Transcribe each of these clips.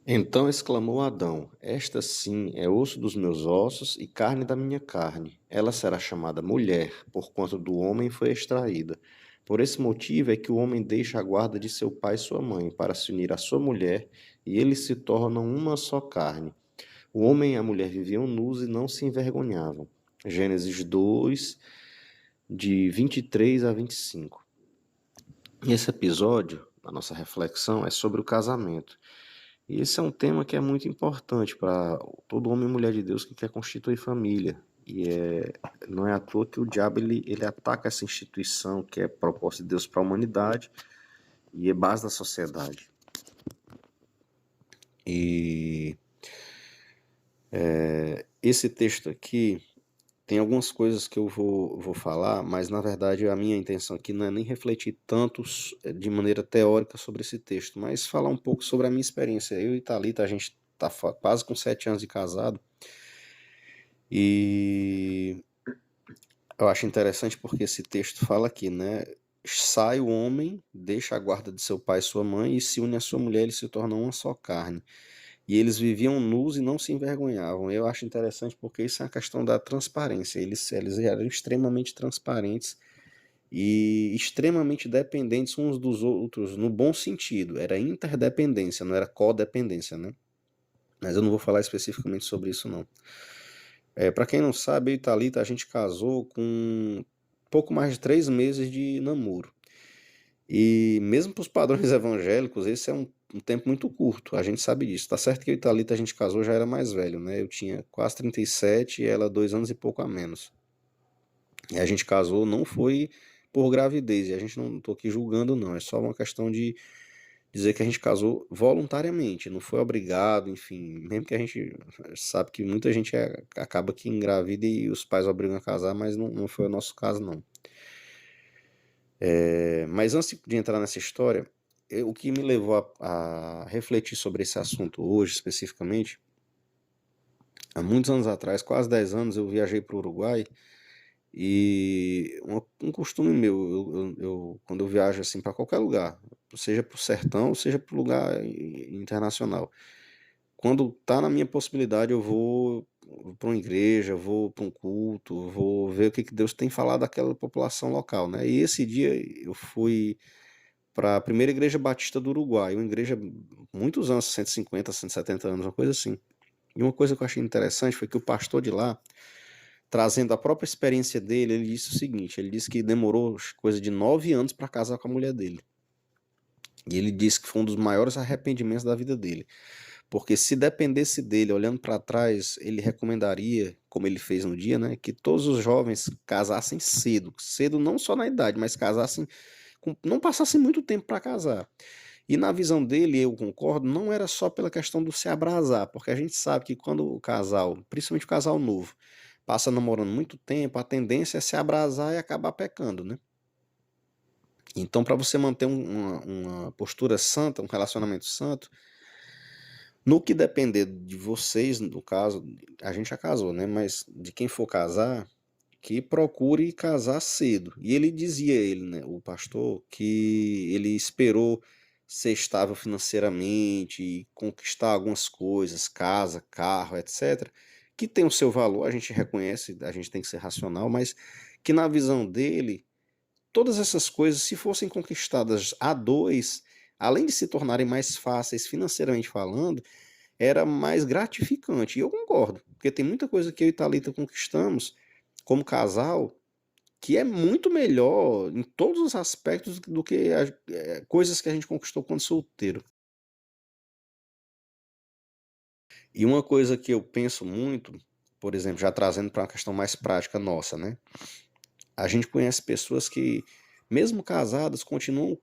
Então exclamou Adão: Esta sim é osso dos meus ossos e carne da minha carne. Ela será chamada mulher, porquanto do homem foi extraída. Por esse motivo é que o homem deixa a guarda de seu pai e sua mãe, para se unir à sua mulher, e eles se tornam uma só carne. O homem e a mulher viviam nus e não se envergonhavam. Gênesis 2, de 23 a 25. Esse episódio, a nossa reflexão, é sobre o casamento. E esse é um tema que é muito importante para todo homem e mulher de Deus que quer constituir família. Não é à toa que o diabo ele ataca essa instituição que é proposta de Deus para a humanidade e é base da sociedade. E esse texto aqui tem algumas coisas que eu vou falar, mas na verdade a minha intenção aqui não é nem refletir tanto de maneira teórica sobre esse texto, mas falar um pouco sobre a minha experiência. Eu e Thalita, a gente está quase com 7 anos de casado e eu acho interessante porque esse texto fala aqui, né? Sai o homem, deixa a guarda de seu pai e sua mãe e se une à sua mulher, eles se tornam uma só carne. E eles viviam nus e não se envergonhavam. Eu acho interessante porque isso é a questão da transparência. Eles eram extremamente transparentes e extremamente dependentes uns dos outros, no bom sentido. Era interdependência, não era codependência, né? Mas eu não vou falar especificamente sobre isso, não. Para quem não sabe, eu e Thalita, a gente casou com pouco mais de 3 meses de namoro. E mesmo para os padrões evangélicos, esse é um tempo muito curto, a gente sabe disso. Tá certo que eu e Thalita, a gente casou, já era mais velho, né? Eu tinha quase 37 e ela 2 anos e pouco a menos. E a gente casou, não foi por gravidez, e a gente não tô aqui julgando, não. É só uma questão de dizer que a gente casou voluntariamente, não foi obrigado, enfim. Mesmo que a gente sabe que muita gente acaba que engravida e os pais obrigam a casar, mas não foi o nosso caso, não. Mas antes de entrar nessa história, o que me levou a refletir sobre esse assunto hoje, especificamente, há muitos anos atrás, quase 10 anos, eu viajei para o Uruguai e um costume meu, quando eu viajo assim para qualquer lugar, seja para o sertão, seja para o lugar internacional, quando tá na minha possibilidade, eu vou para uma igreja, vou para um culto, vou ver o que que Deus tem falado daquela população local, né? E esse dia eu fui para a primeira igreja batista do Uruguai, uma igreja muitos anos, 150, 170 anos, uma coisa assim. E uma coisa que eu achei interessante foi que o pastor de lá, trazendo a própria experiência dele, ele disse o seguinte: ele disse que demorou coisa de 9 anos para casar com a mulher dele. E ele disse que foi um dos maiores arrependimentos da vida dele. Porque se dependesse dele, olhando para trás, ele recomendaria, como ele fez no dia, né, que todos os jovens casassem cedo. Cedo não só na idade, mas casassem não passassem muito tempo para casar. E na visão dele, eu concordo, não era só pela questão do se abrasar, porque a gente sabe que quando o casal, principalmente o casal novo, passa namorando muito tempo, a tendência é se abrasar e acabar pecando, né? Então, para você manter uma postura santa, um relacionamento santo, no que depender de vocês, no caso, a gente já casou, né? Mas de quem for casar, que procure casar cedo. E ele dizia, ele, né, o pastor, que ele esperou ser estável financeiramente e conquistar algumas coisas, casa, carro, etc., que tem o seu valor, a gente reconhece, a gente tem que ser racional, mas que na visão dele, todas essas coisas, se fossem conquistadas a dois, além de se tornarem mais fáceis financeiramente falando, era mais gratificante. E eu concordo, porque tem muita coisa que eu e Thalita conquistamos como casal que é muito melhor em todos os aspectos do que coisas que a gente conquistou quando solteiro. E uma coisa que eu penso muito, por exemplo, já trazendo para uma questão mais prática nossa, né? A gente conhece pessoas que, mesmo casadas, continuam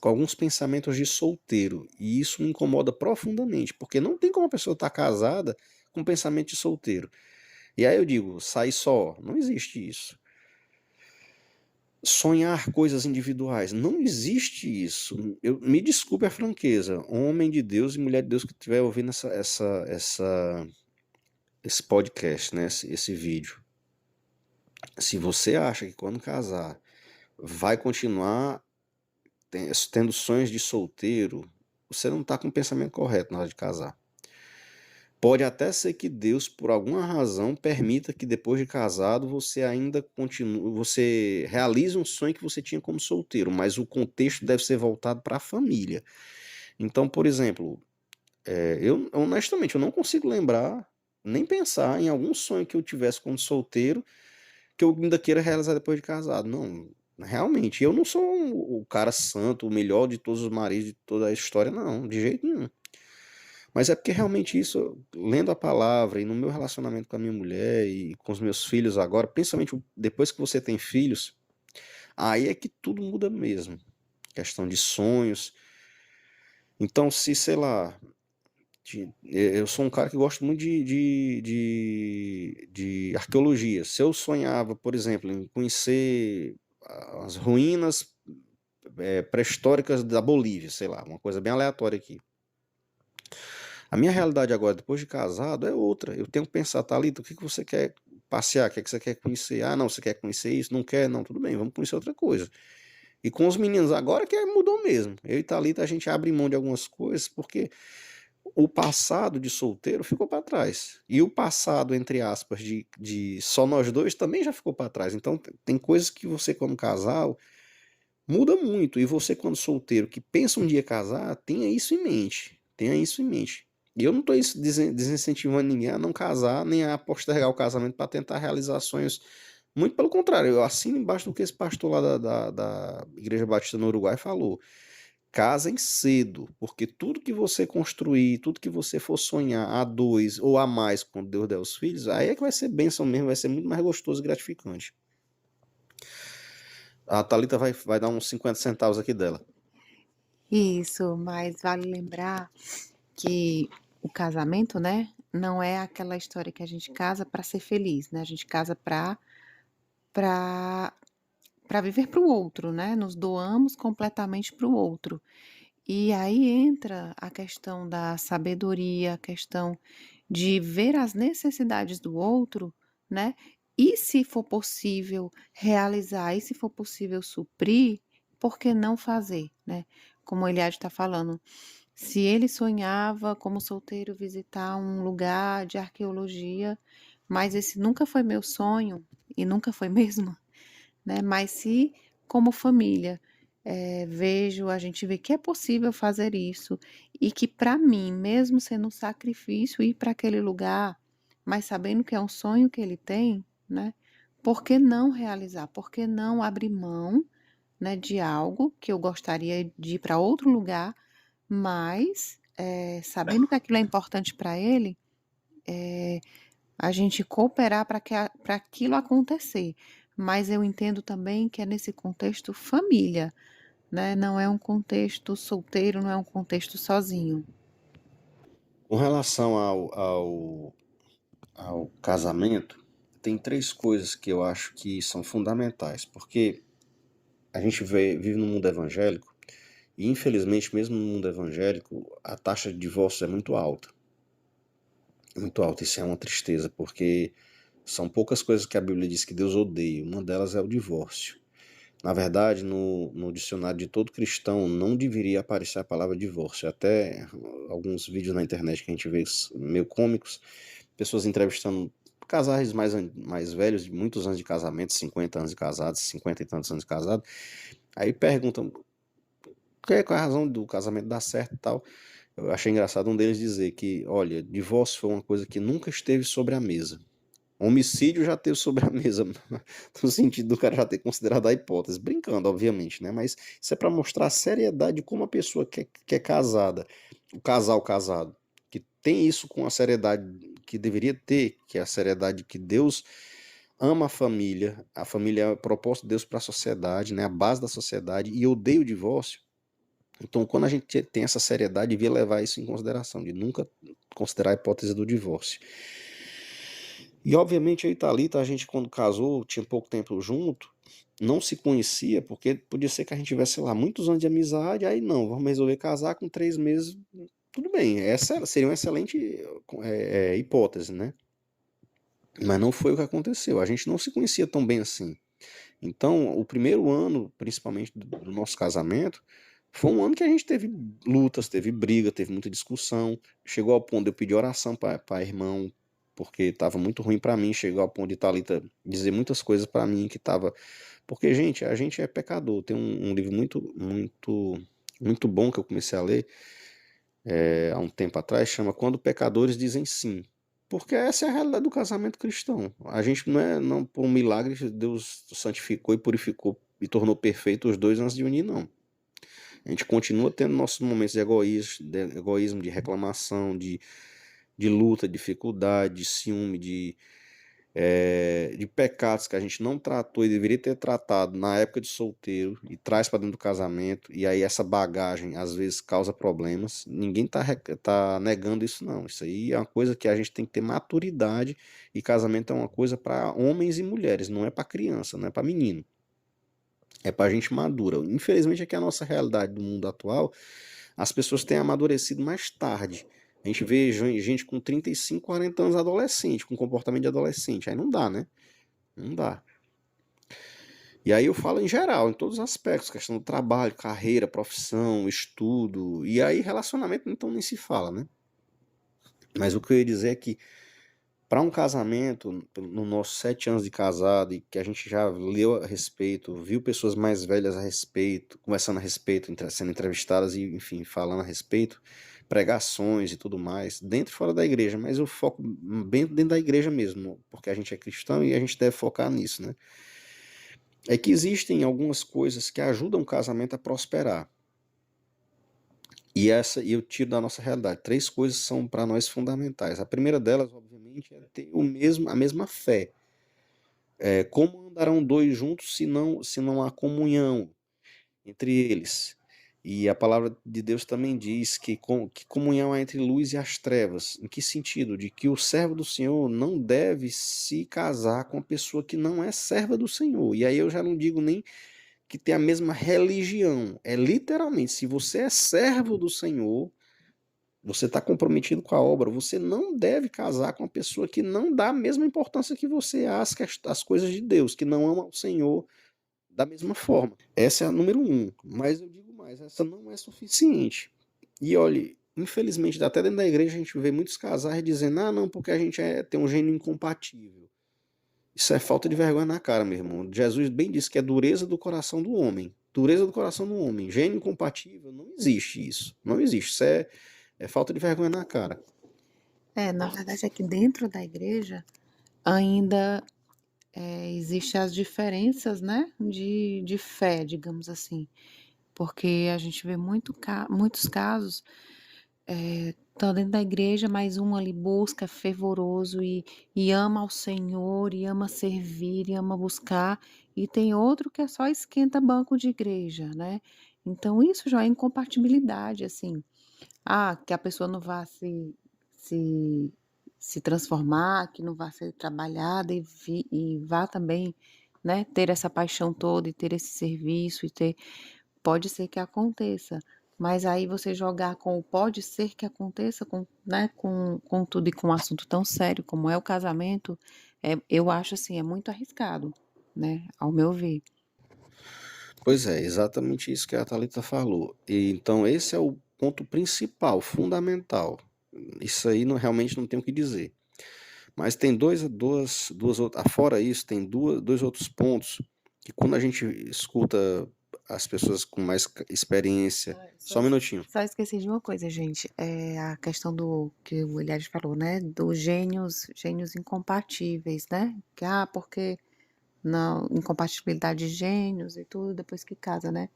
com alguns pensamentos de solteiro. E isso me incomoda profundamente, porque não tem como a pessoa estar casada com pensamento de solteiro. E aí eu digo, sai só. Não existe isso. Sonhar coisas individuais. Não existe isso. Me desculpe a franqueza. Homem de Deus e mulher de Deus que estiver ouvindo esse podcast, né? Esse vídeo. Se você acha que quando casar vai continuar tendo sonhos de solteiro, você não está com o pensamento correto na hora de casar. Pode até ser que Deus, por alguma razão, permita que depois de casado você ainda continue, você realize um sonho que você tinha como solteiro, mas o contexto deve ser voltado para a família. Então, por exemplo, eu honestamente eu não consigo lembrar nem pensar em algum sonho que eu tivesse como solteiro que eu ainda queira realizar depois de casado. Não, realmente, eu não sou o cara santo, o melhor de todos os maridos de toda a história, não, de jeito nenhum. Mas é porque realmente isso, lendo a palavra e no meu relacionamento com a minha mulher e com os meus filhos agora, principalmente depois que você tem filhos, aí é que tudo muda mesmo. Questão de sonhos. Então, se, sei lá, eu sou um cara que gosta muito de arqueologia. Se eu sonhava, por exemplo, em conhecer as ruínas pré-históricas da Bolívia, sei lá, uma coisa bem aleatória aqui. A minha realidade agora, depois de casado, é outra. Eu tenho que pensar, Thalita, o que que você quer passear? O que é que você quer conhecer? Ah, não, você quer conhecer isso? Não quer? Não, tudo bem, vamos conhecer outra coisa. E com os meninos agora que mudou mesmo. Eu e Thalita, a gente abre mão de algumas coisas porque o passado de solteiro ficou para trás. E o passado, entre aspas, de só nós dois também já ficou para trás. Então tem coisas que você, como casal, muda muito. E você, quando solteiro, que pensa um dia casar, tenha isso em mente. Tenha isso em mente. E eu não estou desincentivando ninguém a não casar, nem a postergar o casamento para tentar realizar sonhos. Muito pelo contrário, eu assino embaixo do que esse pastor lá da Igreja Batista no Uruguai falou. Casem cedo, porque tudo que você construir, tudo que você for sonhar a dois ou a mais quando Deus der os filhos, aí é que vai ser bênção mesmo, vai ser muito mais gostoso e gratificante. A Thalita vai dar uns 50 centavos aqui dela. Isso, mas vale lembrar que o casamento, né, não é aquela história que a gente casa para ser feliz, né? A gente casa para para viver para o outro, né? Nos doamos completamente para o outro. E aí entra a questão da sabedoria, a questão de ver as necessidades do outro, né? E se for possível realizar, e se for possível suprir, por que não fazer, né? Como o Eliade está falando, se ele sonhava como solteiro visitar um lugar de arqueologia, mas esse nunca foi meu sonho, e nunca foi mesmo, né? Mas se, como família, vejo, a gente vê que é possível fazer isso e que para mim, mesmo sendo um sacrifício ir para aquele lugar, mas sabendo que é um sonho que ele tem, né? Por que não realizar? Por que não abrir mão, né, de algo que eu gostaria de ir para outro lugar, mas sabendo que aquilo é importante para ele, a gente cooperar para aquilo acontecer. Mas eu entendo também que é nesse contexto família, né? Não é um contexto solteiro, não é um contexto sozinho. Com relação ao casamento, tem três coisas que eu acho que são fundamentais, porque a gente vive no mundo evangélico e, infelizmente, mesmo no mundo evangélico, a taxa de divórcio é muito alta. É muito alta, isso é uma tristeza, porque são poucas coisas que a Bíblia diz que Deus odeia, uma delas é o divórcio. Na verdade, no dicionário de todo cristão não deveria aparecer a palavra divórcio. Até alguns vídeos na internet que a gente vê meio cômicos, pessoas entrevistando casais mais velhos, de muitos anos de casamento, 50 anos de casados, 50 e tantos anos de casado, aí perguntam qual é a razão do casamento dar certo e tal. Eu achei engraçado um deles dizer que, olha, divórcio foi uma coisa que nunca esteve sobre a mesa. Homicídio já teve sobre a mesa, no sentido do cara já ter considerado a hipótese, brincando, obviamente, né? Mas isso é para mostrar a seriedade de como a pessoa que é casada, o casal casado, que tem isso com a seriedade que deveria ter, que é a seriedade que Deus ama a família é a proposta de Deus para a sociedade, né? A base da sociedade, e odeia o divórcio. Então, quando a gente tem essa seriedade, devia levar isso em consideração, de nunca considerar a hipótese do divórcio. E obviamente eu e Thalita, a gente quando casou, tinha pouco tempo junto, não se conhecia, porque podia ser que a gente tivesse, sei lá, muitos anos de amizade, aí não, vamos resolver casar com 3 meses, tudo bem, essa seria uma excelente hipótese, né? Mas não foi o que aconteceu, a gente não se conhecia tão bem assim. Então, o primeiro ano, principalmente do nosso casamento, foi um ano que a gente teve lutas, teve briga, teve muita discussão. Chegou ao ponto de eu pedir oração para irmão, porque estava muito ruim para mim. Chegou ao ponto de Thalita dizer muitas coisas para mim que estava. Porque, gente, a gente é pecador. Tem um livro muito bom que eu comecei a ler há um tempo atrás, chama Quando Pecadores Dizem Sim. Porque essa é a realidade do casamento cristão. A gente não por um milagre, Deus santificou e purificou e tornou perfeito os dois antes de unir, não. A gente continua tendo nossos momentos de egoísmo, de reclamação, de luta, dificuldade, de ciúme, de pecados que a gente não tratou e deveria ter tratado na época de solteiro e traz para dentro do casamento, e aí essa bagagem às vezes causa problemas. Ninguém tá negando isso, não. Isso aí é uma coisa que a gente tem que ter maturidade, e casamento é uma coisa para homens e mulheres, não é para criança, não é para menino. É para gente madura. Infelizmente, aqui é a nossa realidade do mundo atual, as pessoas têm amadurecido mais tarde. A gente vê gente com 35, 40 anos adolescente, com comportamento de adolescente. Aí não dá, né? Não dá. E aí eu falo em geral, em todos os aspectos, questão do trabalho, carreira, profissão, estudo, e aí relacionamento então nem se fala, né? Mas o que eu ia dizer é que para um casamento, nos nossos 7 anos de casado, e que a gente já leu a respeito, viu pessoas mais velhas a respeito, conversando a respeito, sendo entrevistadas e, enfim, falando a respeito, pregações e tudo mais, dentro e fora da igreja, mas eu foco bem dentro da igreja mesmo, porque a gente é cristão e a gente deve focar nisso, né? É que existem algumas coisas que ajudam o casamento a prosperar. E eu tiro da nossa realidade. 3 coisas são para nós fundamentais. A primeira delas, obviamente, é ter a mesma fé. Como andarão dois juntos se não há comunhão entre eles? E a palavra de Deus também diz que comunhão há entre luz e as trevas. Em que sentido? De que o servo do Senhor não deve se casar com a pessoa que não é serva do Senhor. E aí eu já não digo nem que tem a mesma religião. É literalmente, se você é servo do Senhor, você está comprometido com a obra, você não deve casar com uma pessoa que não dá a mesma importância que você às coisas de Deus, que não ama o Senhor da mesma forma. Essa é a número um. Mas eu digo mais, essa não é suficiente. E olhe, infelizmente, até dentro da igreja a gente vê muitos casais dizendo, não, porque a gente tem um gênio incompatível. Isso é falta de vergonha na cara, meu irmão. Jesus bem disse que é dureza do coração do homem. Dureza do coração do homem. Gênio incompatível, não existe isso. Não existe. Isso é falta de vergonha na cara. Na verdade é que dentro da igreja ainda existem as diferenças, né, de fé, digamos assim. Porque a gente vê muitos casos, estão dentro da igreja, mas um ali busca, é fervoroso e ama ao Senhor, e ama servir, e ama buscar, e tem outro que é só esquenta banco de igreja, né? Então isso já é incompatibilidade, assim. Que a pessoa não vá se, se transformar, que não vá ser trabalhada e vá também, né, ter essa paixão toda e ter esse serviço e ter. Pode ser que aconteça, mas aí você jogar com o pode ser que aconteça, né, com tudo e com um assunto tão sério como é o casamento, eu acho assim, é muito arriscado, né, ao meu ver. Pois é, exatamente isso que a Thalita falou. E, então, esse é o ponto principal, fundamental. Isso aí realmente não tem o que dizer. Mas tem fora isso, tem dois outros pontos que quando a gente escuta as pessoas com mais experiência. Ah, Só um minutinho. só esqueci de uma coisa, gente. É a questão do que o Eliade falou, né? Dos gênios incompatíveis, né? Porque não, incompatibilidade de gênios e tudo depois que casa, né?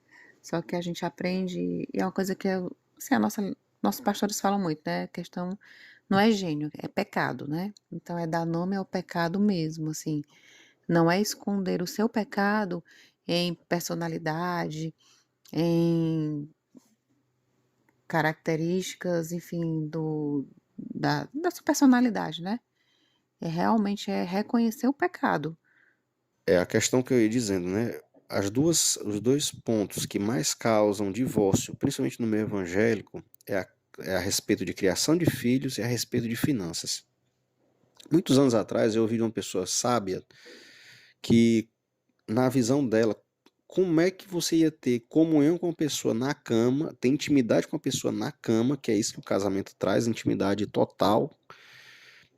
Só que a gente aprende, e é uma coisa que assim, nossos pastores falam muito, né? A questão não é gênio, é pecado, né? Então é dar nome ao pecado mesmo, assim. Não é esconder o seu pecado em personalidade, em características, enfim, da sua personalidade, né? Realmente reconhecer o pecado. É a questão que eu ia dizendo, né? Os dois pontos que mais causam divórcio, principalmente no meio evangélico, é a respeito de criação de filhos e a respeito de finanças. Muitos anos atrás eu ouvi de uma pessoa sábia que na visão dela, como é que você ia ter comunhão com a pessoa na cama, ter intimidade com a pessoa na cama, que é isso que o casamento traz, intimidade total.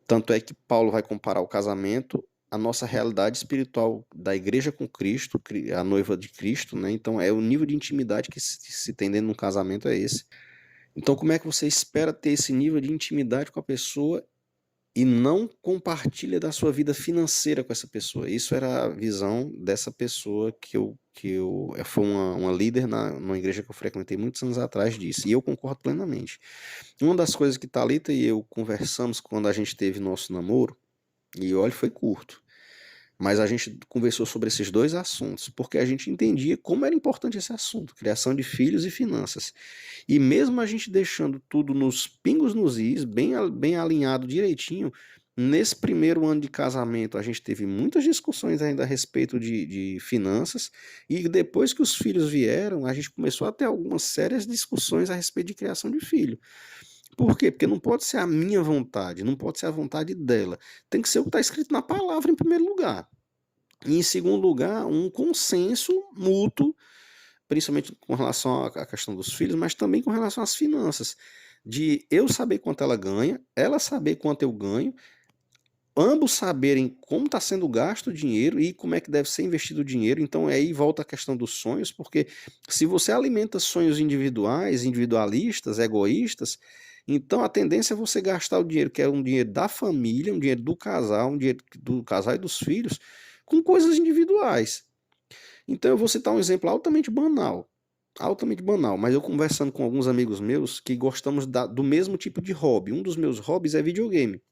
Tanto é que Paulo vai comparar o casamento à nossa realidade espiritual da igreja com Cristo, a noiva de Cristo, né? Então é o nível de intimidade que se tem dentro de um casamento é esse. Então como é que você espera ter esse nível de intimidade com a pessoa e não compartilha da sua vida financeira com essa pessoa? Isso era a visão dessa pessoa que eu foi uma líder numa igreja que eu frequentei muitos anos atrás disso, e eu concordo plenamente. Uma das coisas que Thalita e eu conversamos quando a gente teve nosso namoro, e olha, foi curto, mas a gente conversou sobre esses dois assuntos, porque a gente entendia como era importante esse assunto, criação de filhos e finanças. E mesmo a gente deixando tudo nos pingos nos is, bem alinhado direitinho, nesse primeiro ano de casamento a gente teve muitas discussões ainda a respeito de finanças, e depois que os filhos vieram, a gente começou a ter algumas sérias discussões a respeito de criação de filho. Por quê? Porque não pode ser a minha vontade, não pode ser a vontade dela. Tem que ser o que está escrito na palavra em primeiro lugar. E em segundo lugar, um consenso mútuo, principalmente com relação à questão dos filhos, mas também com relação às finanças. De eu saber quanto ela ganha, ela saber quanto eu ganho, ambos saberem como está sendo gasto o dinheiro e como é que deve ser investido o dinheiro. Então aí volta a questão dos sonhos, porque se você alimenta sonhos individuais, individualistas, egoístas, então a tendência é você gastar o dinheiro, que é um dinheiro da família, um dinheiro do casal, um dinheiro do casal e dos filhos, com coisas individuais. Então eu vou citar um exemplo altamente banal, mas eu conversando com alguns amigos meus que gostamos do mesmo tipo de hobby. Um dos meus hobbies é videogame.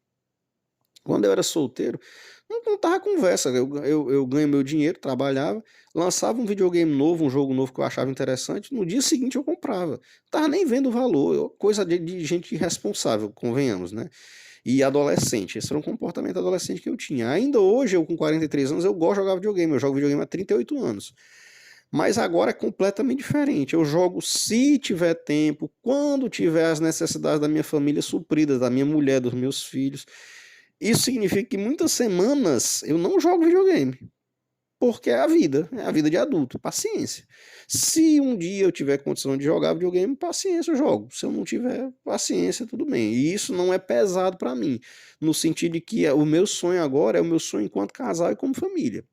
Quando eu era solteiro, não tava conversa. Eu ganho meu dinheiro, trabalhava, lançava um videogame novo, um jogo novo que eu achava interessante. No dia seguinte eu comprava. Não tava nem vendo o valor, coisa de gente irresponsável, convenhamos, né? E adolescente. Esse era um comportamento adolescente que eu tinha. Ainda hoje, eu com 43 anos, eu gosto de jogar videogame. Eu jogo videogame há 38 anos. Mas agora é completamente diferente. Eu jogo se tiver tempo, quando tiver as necessidades da minha família supridas, da minha mulher, dos meus filhos. Isso significa que muitas semanas eu não jogo videogame, porque é a vida de adulto, paciência. Se um dia eu tiver condição de jogar videogame, paciência, eu jogo. Se eu não tiver paciência, tudo bem. E isso não é pesado para mim, no sentido de que o meu sonho agora é o meu sonho enquanto casal e como família.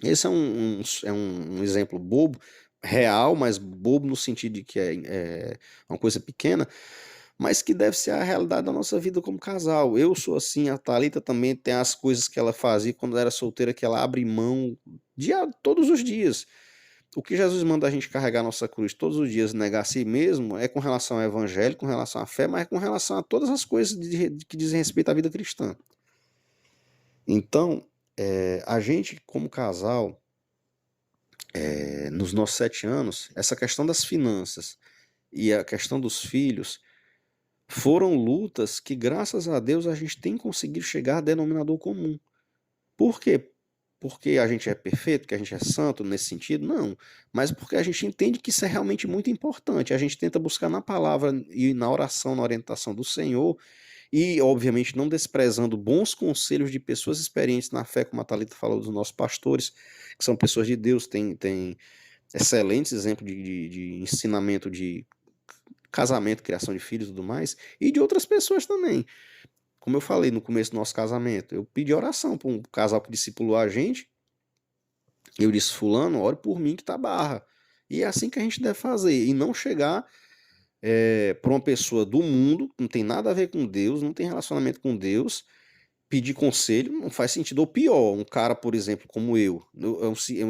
Esse é um exemplo bobo, real, mas bobo no sentido de que é uma coisa pequena, mas que deve ser a realidade da nossa vida como casal. Eu sou assim, a Thalita também tem as coisas que ela fazia quando era solteira, que ela abre mão todos os dias. O que Jesus manda a gente carregar a nossa cruz todos os dias, negar a si mesmo, é com relação ao evangelho, com relação à fé, mas é com relação a todas as coisas que dizem respeito à vida cristã. Então, a gente como casal, nos nossos 7 anos, essa questão das finanças e a questão dos filhos foram lutas que, graças a Deus, a gente tem conseguido chegar a denominador comum. Por quê? Porque a gente é perfeito, que a gente é santo nesse sentido? Não. Mas porque a gente entende que isso é realmente muito importante. A gente tenta buscar na palavra e na oração, na orientação do Senhor, e, obviamente, não desprezando bons conselhos de pessoas experientes na fé, como a Thalita falou dos nossos pastores, que são pessoas de Deus, tem excelentes exemplos de ensinamento de casamento, criação de filhos e tudo mais, e de outras pessoas também. Como eu falei no começo do nosso casamento, eu pedi oração para um casal que discipulou a gente. Eu disse, fulano, ore por mim que tá barra. E é assim que a gente deve fazer. E não chegar para uma pessoa do mundo, que não tem nada a ver com Deus, não tem relacionamento com Deus, pedir conselho, não faz sentido. Ou pior, um cara, por exemplo, como eu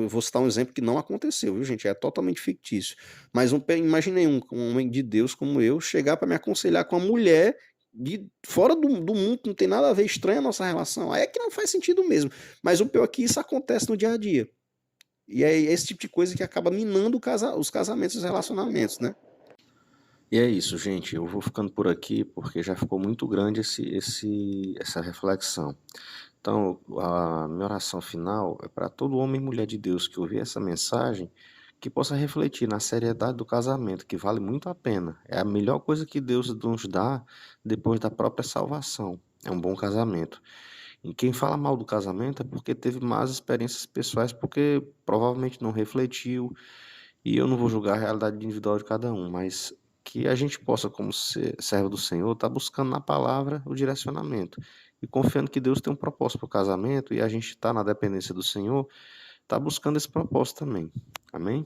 vou citar um exemplo que não aconteceu, viu, gente? É totalmente fictício. Mas imaginei um homem de Deus como eu chegar para me aconselhar com uma mulher de fora do mundo, não tem nada a ver, estranha a nossa relação. Aí é que não faz sentido mesmo. Mas o pior é que isso acontece no dia a dia. E é esse tipo de coisa que acaba minando os casamentos e os relacionamentos, né? E é isso, gente. Eu vou ficando por aqui porque já ficou muito grande essa reflexão. Então, a minha oração final é para todo homem e mulher de Deus que ouvir essa mensagem, que possa refletir na seriedade do casamento, que vale muito a pena. É a melhor coisa que Deus nos dá depois da própria salvação. É um bom casamento. E quem fala mal do casamento é porque teve más experiências pessoais, porque provavelmente não refletiu, e eu não vou julgar a realidade individual de cada um, mas que a gente possa, como servo do Senhor, estar buscando na palavra o direcionamento e confiando que Deus tem um propósito para o casamento e a gente está na dependência do Senhor, está buscando esse propósito também. Amém?